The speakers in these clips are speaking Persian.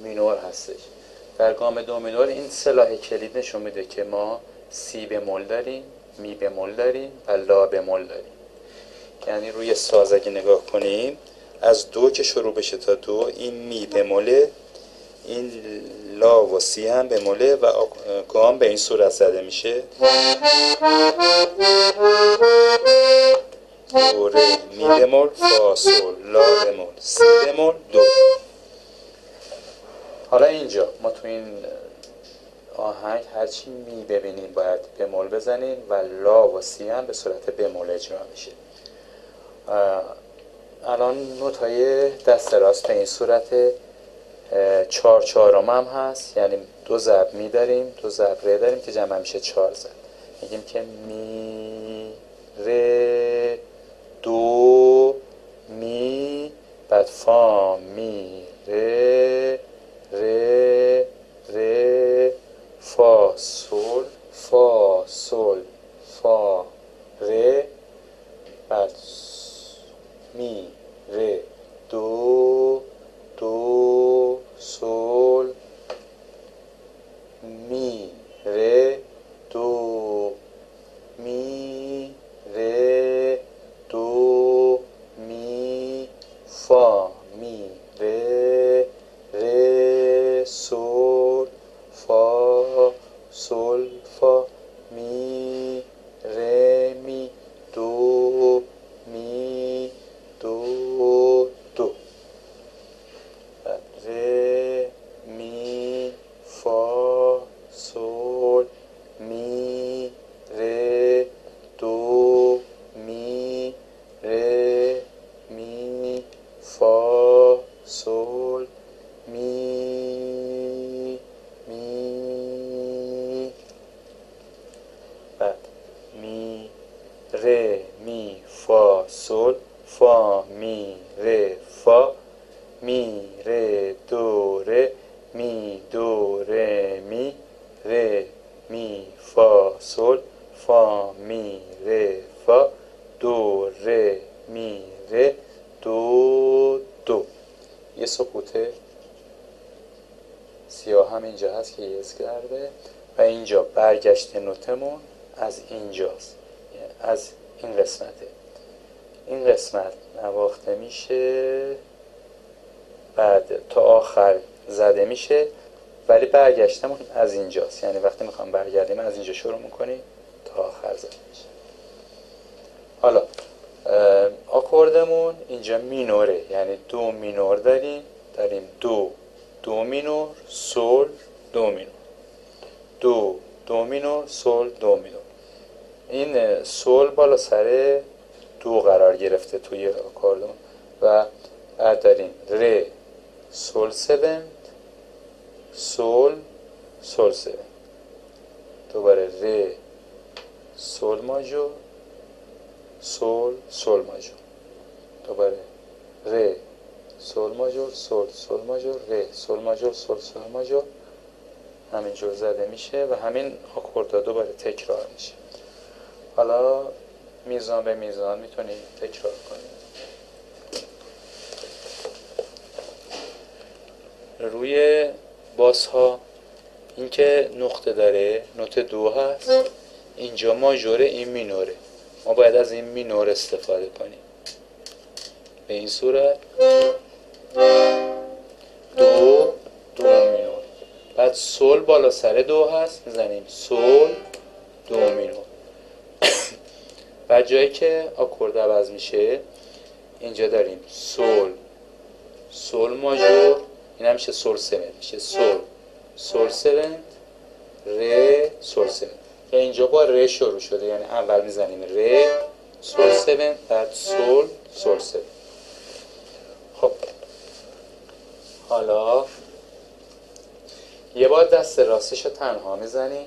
مینور هستش. در گام دو مینور این سلاح کلید نشون میده که ما سی بمول داریم، می بمول داریم و لا بمول داریم. یعنی روی ساز اگه نگاه کنیم از دو که شروع بشه تا دو، این می بموله، این لا و سی هم بموله و گام به این صورت زده میشه: دو ره می بمول فا سول لا بمول سی بمول دو. حالا اینجا ما تو این آهنگ هرچی می ببینیم باید بمول بزنیم و لا و سی هم به صورت بمول اجرا میشه. الان نوت‌های دست راست به این صورت چهار چهارم هم هست، یعنی دو ضرب می داریم، دو ضرب ره داریم که جمع میشه چهار ضرب. میگیم که می ره دو می، بعد فا می ره ره ره فا سول فا سول فا ره، بعد می ره دو دو سول می ره دو می ره دو می فا می ره ره سول فا سول فا می ره می دو می دو دو، ره می فا سول می ره دو می ره می فا سول می بعد می ره می فا سول فا می ره فا می ره دو ره می دو ره می ره می فا سول فا می ره فا دو ره می ره دو دو. یه سقوط سیاه هم اینجا هست که یز کرده و اینجا برگشت نوتمون از اینجاست، از این قسمته. این قسمت نواخته میشه بعد تا آخر زده میشه، ولی برگشتمون از اینجاست، یعنی وقتی میخوام برگردیم از اینجا شروع میکنیم تا آخر زده میشه. حالا آکوردمون اینجا مینوره، یعنی دو مینور داریم دو دو مینور سول دو مینور، دو دو مینور سول دو مینور. این سول بالا سر دو قرار گرفته توی آکوردمون و بعد داریم ره سول سوند سول سول سوند، دوباره ره سول ماژور سول سول ماژور، دوباره ره سول ماژور سول سول ماژور ره سول ماژور سول سول ماژور. همینجور زده میشه و همین آکوردها دوباره تکرار میشه. حالا میزان به میزان میتونید تکرار کنید. روی باس ها این که نقطه داره نوت دو هست، اینجا ماژوره این مینوره، ما باید از این مینور استفاده کنیم به این صورت دو دو مینور. بعد سول بالا سر دو هست میزنیم سول دو مینور. بعد جایی که آکورد عوض میشه اینجا داریم سول سول ماژور، این هم میشه سول سوند، میشه سول سول سوند ره سول سوند که اینجا با ره شروع شده، یعنی اول میزنیم ره سول سوند بعد سول سول سوند. خب حالا یه بار دست راستش رو تنها میزنیم،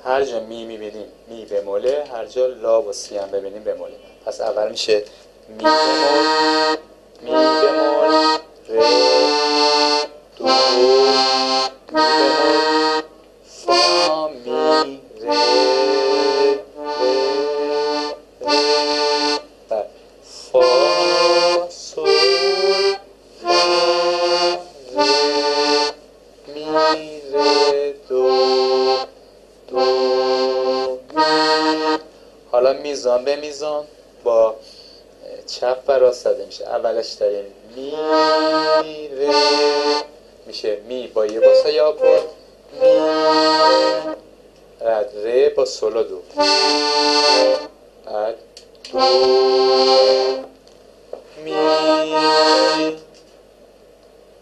هر جا می میبینیم می بموله، هر جا لا و سی هم ببینیم بموله. پس اول میشه می بمول می بمول ره دو می بمول فا می ره بعد فا سول فا ره میزان به میزان با چپ و راست زده میشه. اولش داریم می ره میشه می با یه باسه یا آکورد، می بعد ره با سول و دو، بعد دو می،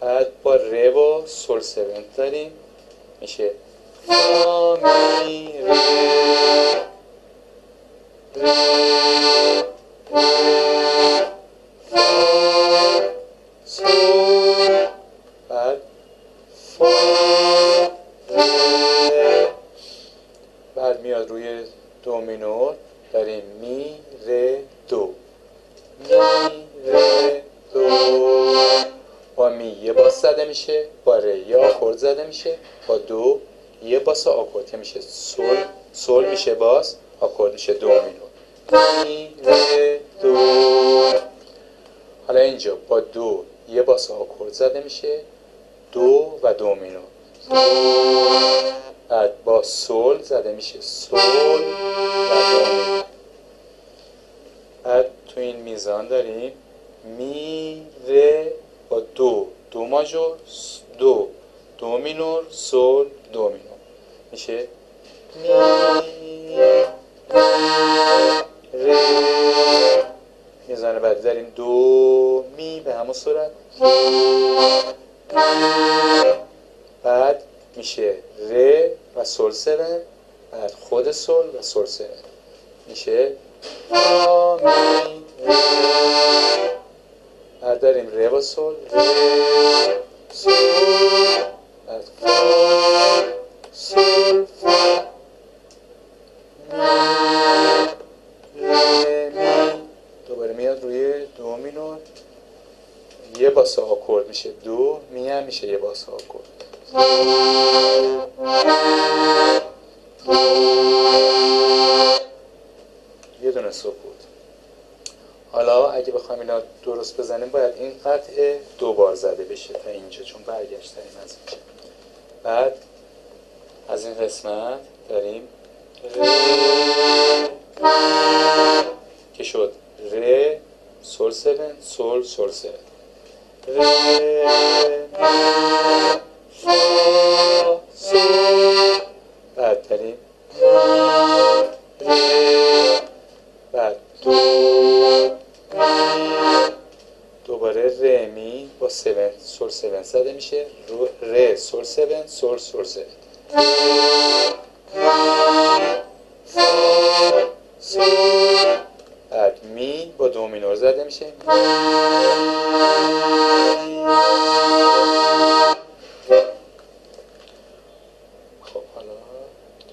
بعد با ره و سول سونت داریم میشه فا می ره ره فا سول، بعد فا ره، بعد میاد روی دو مینور داریم می ره دو، می ره دو، با می یه باس زده میشه، با ره یه آکورد زده میشه، با دو یه باس آکورد میشه سول، سول میشه باس، آکورد میشه دو مینور، می ره دو. حالا اینجا با دو یه باس آکورد زده میشه، دو و دو مینور، بعد با سول زده میشه سول و دو مینور. بعد تو این میزان داریم می ره با دو، دو ماژور، دو، دو مینور، سول، دو مینور میشه می ره. میزان بعدی داریم دو می به همون صورت، بعد میشه ره و سول سون، بعد خود سول و سول سون میشه فا می ره. بعد داریم ره و سول، ره سول، بعد فا سول فا می ره می. دوباره میاد روی دو مینور، یه باس آکورد میشه دو، می هم میشه یه باس آکورد، یه دونه سکوت. حالا اگه بخوایم اینا درست بزنیم باید این قطعه دو بار زده بشه تا اینجا، چون برگشتیم از اینجا. بعد از این قسمت داریم ره که شد ره سول سون سول سول سون، ره فا سول، بعد داریم ره، بعد دو می، دوباره ره می با سون سول سون زده میشه، ره سول سون سول سول سون، فا سول، بعد می با دو مینور زده میشه، خب حالا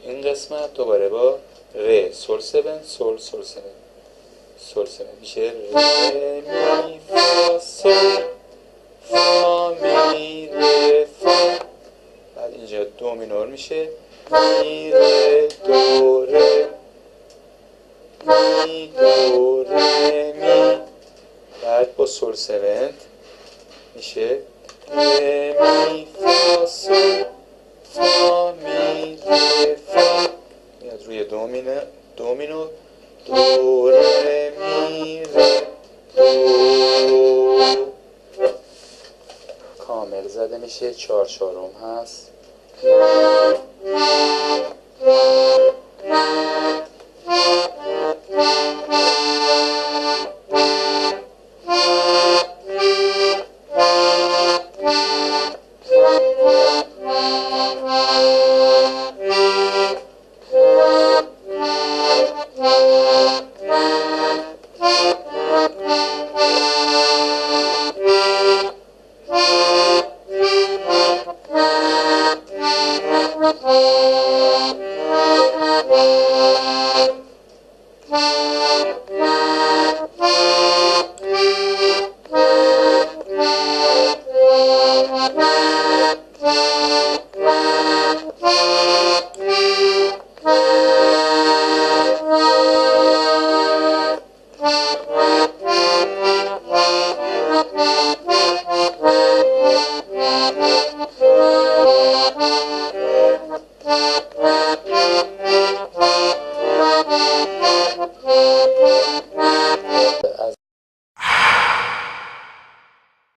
این قسمت دوباره با ره سول سون سول سول سون سول سون میشه ره می فا سول فا می ره فا، بعد اینجا دو مینور میشه می ره دو ره می دو ره می، بعد با سول سونت میشه ره می فا سول فا می ره فا، میاد روی دو مینور دو ره می ره دو، کامل زده میشه، چهار چهارم هست.